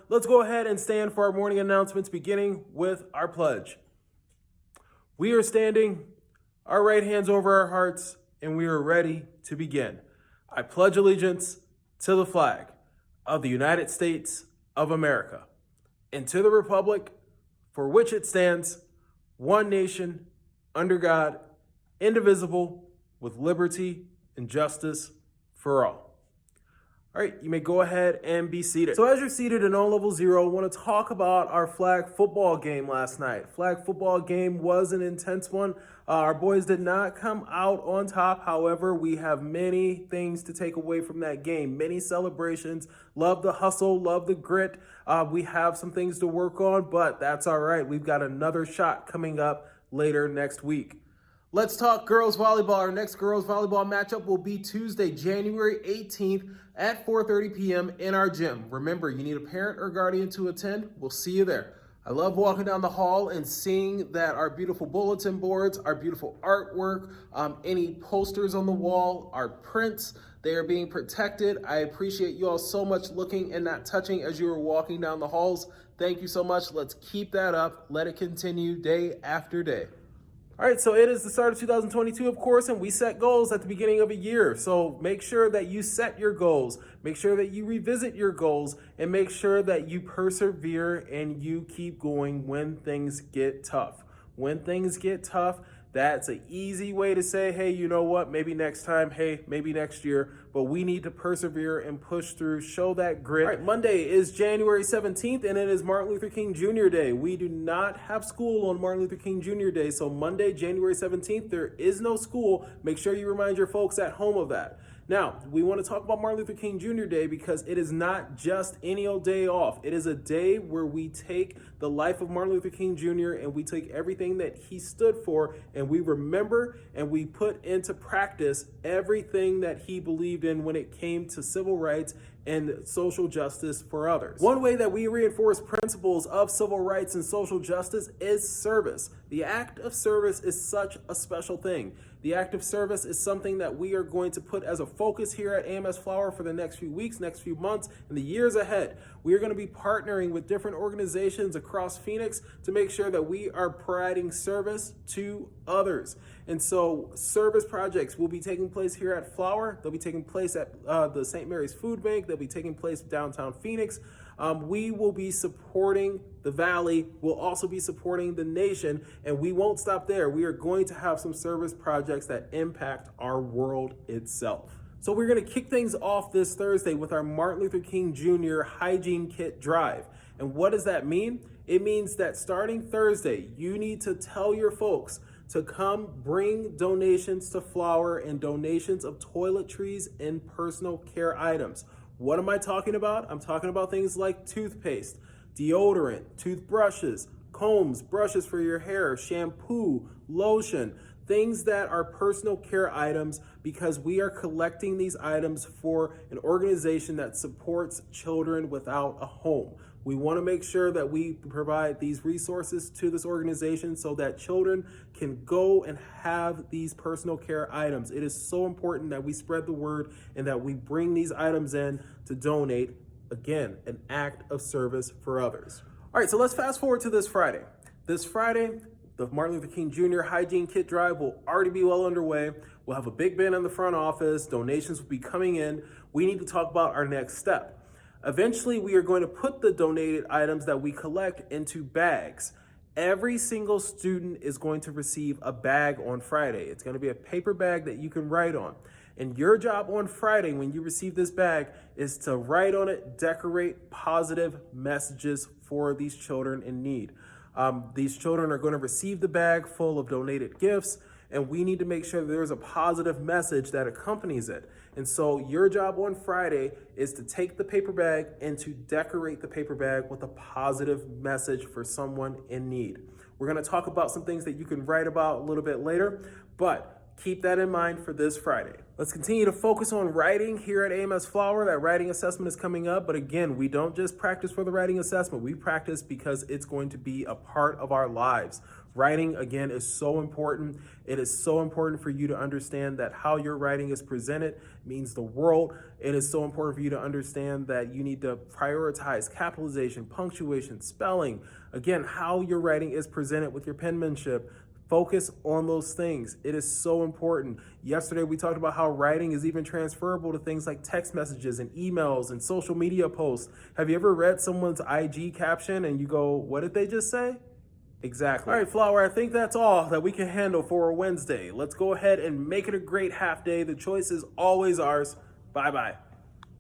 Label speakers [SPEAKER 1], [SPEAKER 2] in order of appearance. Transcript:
[SPEAKER 1] Let's go ahead and stand for our morning announcements, beginning with our pledge. We are standing, our right hands over our hearts, and we are ready to begin. I pledge allegiance to the flag of the United States of America and to the republic for which it stands, one nation, under God, indivisible, with liberty and justice for all. All right, you may go ahead and be seated. So as you're seated in on level 0, I want to talk about our flag football game last night. Flag football game was an intense one. Our boys did not come out on top. However, we have many things to take away from that game. Many celebrations. Love the hustle, love the grit. We have some things to work on, but that's all right. We've got another shot coming up later next week. Let's talk girls volleyball. Our next girls volleyball matchup will be Tuesday, January 18th at 4:30 p.m. in our gym. Remember, you need a parent or guardian to attend. We'll see you there. I love walking down the hall and seeing that our beautiful bulletin boards, our beautiful artwork, any posters on the wall, our prints, they are being protected. I appreciate you all so much looking and not touching as you are walking down the halls. Thank you so much. Let's keep that up. Let it continue day after day. All right, so it is the start of 2022, of course, and we set goals at the beginning of a year. So make sure that you set your goals, make sure that you revisit your goals, and make sure that you persevere and you keep going when things get tough. When things get tough, that's an easy way to say, hey, you know what, maybe next time, hey, maybe next year, but we need to persevere and push through, show that grit. All right, Monday is January 17th, and it is Martin Luther King Jr. Day. We do not have school on Martin Luther King Jr. Day, so Monday, January 17th, there is no school. Make sure you remind your folks at home of that. Now, we want to talk about Martin Luther King Jr. Day because it is not just any old day off. It is a day where we take the life of Martin Luther King Jr. and we take everything that he stood for and we remember and we put into practice everything that he believed in when it came to civil rights and social justice for others. One way that we reinforce principles of civil rights and social justice is service. The act of service is such a special thing. The act of service is something that we are going to put as a focus here at AMS Flower for the next few weeks, next few months, and the years ahead. We are going to be partnering with different organizations across Phoenix to make sure that we are providing service to others. And so service projects will be taking place here at Flower. They'll be taking place at the St. Mary's Food Bank. They'll be taking place downtown Phoenix. We will be supporting the Valley. We'll also be supporting the nation, and we won't stop there. We are going to have some service projects that impact our world itself. So we're going to kick things off this Thursday with our Martin Luther King Jr. Hygiene Kit Drive. And what does that mean? It means that starting Thursday, you need to tell your folks to come bring donations to Flower and donations of toiletries and personal care items. What am I talking about? I'm talking about things like toothpaste, deodorant, toothbrushes, combs, brushes for your hair, shampoo, lotion, things that are personal care items because we are collecting these items for an organization that supports children without a home. We want to make sure that we provide these resources to this organization so that children can go and have these personal care items. It is so important that we spread the word and that we bring these items in to donate. Again, an act of service for others. All right, so let's fast forward to this Friday. This Friday, the Martin Luther King Jr. Hygiene Kit Drive will already be well underway. We'll have a big bin in the front office. Donations will be coming in. We need to talk about our next step. Eventually, we are going to put the donated items that we collect into bags. Every single student is going to receive a bag on Friday. It's going to be a paper bag that you can write on. And your job on Friday when you receive this bag is to write on it, decorate positive messages for these children in need. These children are going to receive the bag full of donated gifts, and we need to make sure that there's a positive message that accompanies it. And so your job on Friday is to take the paper bag and to decorate the paper bag with a positive message for someone in need. We're going to talk about some things that you can write about a little bit later, but Keep that in mind for this Friday. Let's continue to focus on writing here at AMS Flower. That writing assessment is coming up, but again, we don't just practice for the writing assessment. We practice because it's going to be a part of our lives. Writing, again, is so important. It is so important for you to understand that how your writing is presented means the world. It is so important for you to understand that you need to prioritize capitalization, punctuation, spelling. Again, how your writing is presented with your penmanship. Focus on those things. It is so important. Yesterday, we talked about how writing is even transferable to things like text messages and emails and social media posts. Have you ever read someone's IG caption and you go, what did they just say? Exactly. All right, Flower, I think that's all that we can handle for a Wednesday. Let's go ahead and make it a great half day. The choice is always ours. Bye-bye.